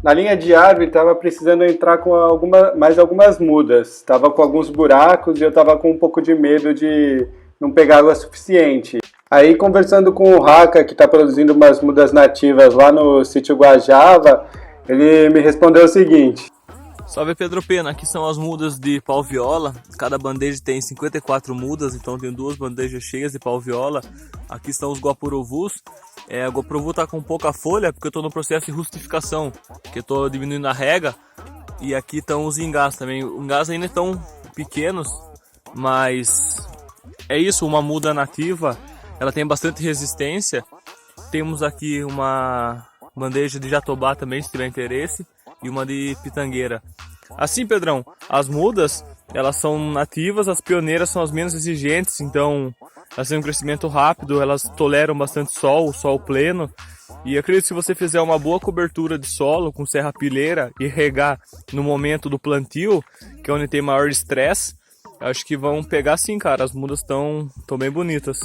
Na linha de árvore estava precisando entrar com mais algumas mudas. Estava com alguns buracos e eu estava com um pouco de medo de não pegar água suficiente. Aí, conversando com o Raka, que está produzindo umas mudas nativas lá no sítio Guajava, ele me respondeu o seguinte: Salve Pedro Pena, aqui são as mudas de pau-viola. Cada bandeja tem 54 mudas, então tem 2 bandejas cheias de pau-viola. Aqui estão os guapurovus. O guapurovu está com pouca folha porque eu estou no processo de rustificação, que eu estou diminuindo a rega. E aqui estão os ingás também. Os ingás ainda estão pequenos, mas é isso, uma muda nativa, ela tem bastante resistência. Temos aqui uma bandeja de jatobá também, se tiver interesse, e uma de pitangueira. Assim, Pedrão, as mudas, elas são nativas, as pioneiras são as menos exigentes, então elas têm um crescimento rápido, elas toleram bastante sol, o sol pleno. E eu acredito que se você fizer uma boa cobertura de solo com serrapilheira e regar no momento do plantio, que é onde tem maior estresse, acho que vão pegar sim, cara. As mudas estão bem bonitas.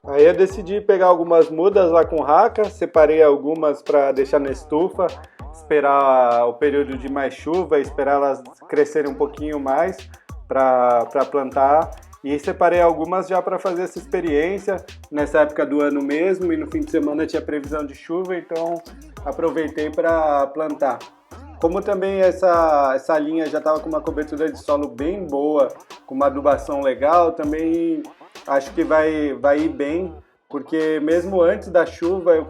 Aí eu decidi pegar algumas mudas lá com o Raka, separei algumas para deixar na estufa, esperar o período de mais chuva, esperar elas crescerem um pouquinho mais para plantar. E separei algumas já para fazer essa experiência nessa época do ano mesmo, e no fim de semana tinha previsão de chuva, então aproveitei para plantar. Como também essa linha já estava com uma cobertura de solo bem boa, com uma adubação legal, também acho que vai ir bem, porque mesmo antes da chuva eu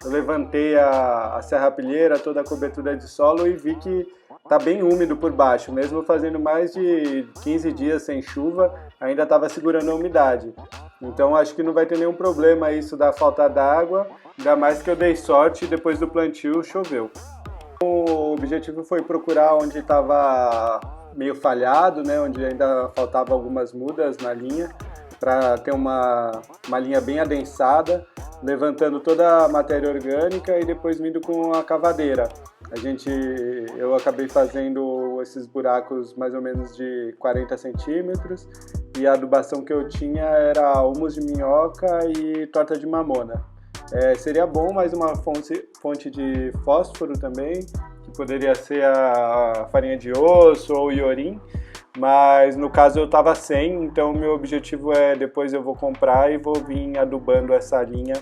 levantei a serrapilheira, toda a cobertura de solo, e vi que está bem úmido por baixo. Mesmo fazendo mais de 15 dias sem chuva, ainda estava segurando a umidade. Então acho que não vai ter nenhum problema isso da falta d'água, ainda mais que eu dei sorte e depois do plantio choveu. O objetivo foi procurar onde estava meio falhado, né, onde ainda faltava algumas mudas na linha, para ter uma linha bem adensada, levantando toda a matéria orgânica e depois vindo com a cavadeira. Eu acabei fazendo esses buracos mais ou menos de 40 centímetros, e a adubação que eu tinha era humus de minhoca e torta de mamona. Seria bom mais uma fonte de fósforo também, que poderia ser a farinha de osso ou iorim, mas no caso eu estava sem, então meu objetivo depois eu vou comprar e vou vir adubando essa linha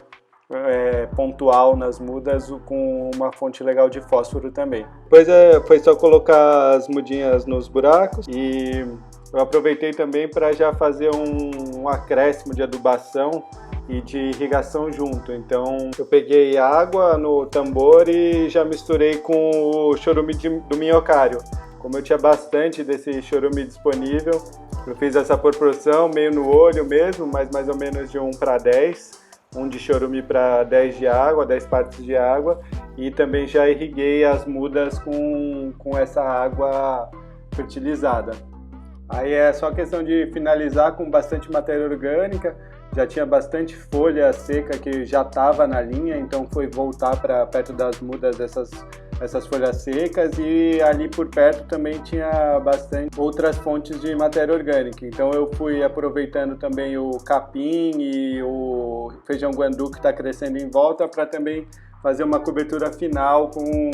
pontual nas mudas com uma fonte legal de fósforo também. Depois foi só colocar as mudinhas nos buracos, e eu aproveitei também para já fazer um acréscimo de adubação e de irrigação junto. Então eu peguei água no tambor e já misturei com o chorume do minhocário. Como eu tinha bastante desse chorume disponível, eu fiz essa proporção meio no olho mesmo, mas mais ou menos de 1 para 10, um de chorume para 10 de água, 10 partes de água, e também já irriguei as mudas com essa água fertilizada. Aí é só questão de finalizar com bastante matéria orgânica. Já tinha bastante folha seca que já estava na linha, então foi voltar para perto das mudas essas folhas secas, e ali por perto também tinha bastante outras fontes de matéria orgânica. Então eu fui aproveitando também o capim e o feijão guandu que está crescendo em volta, para também fazer uma cobertura final com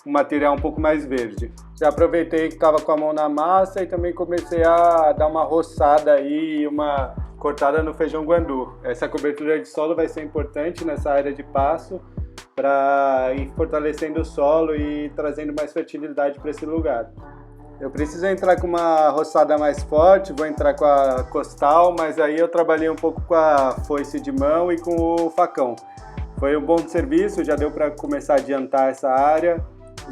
um material um pouco mais verde. Já aproveitei que estava com a mão na massa e também comecei a dar uma roçada aí, uma cortada no feijão guandu. Essa cobertura de solo vai ser importante nessa área de pasto, para ir fortalecendo o solo e trazendo mais fertilidade para esse lugar. Eu preciso entrar com uma roçada mais forte, vou entrar com a costal, mas aí eu trabalhei um pouco com a foice de mão e com o facão. Foi um bom serviço, já deu para começar a adiantar essa área,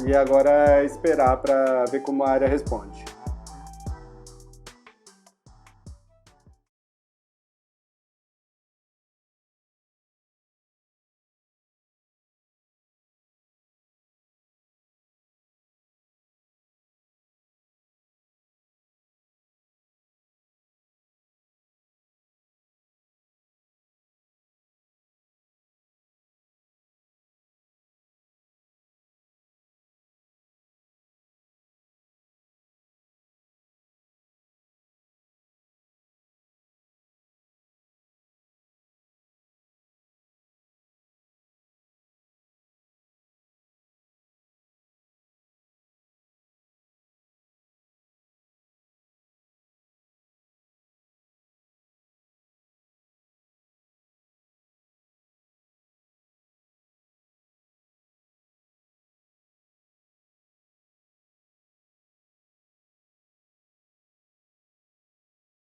e agora é esperar para ver como a área responde.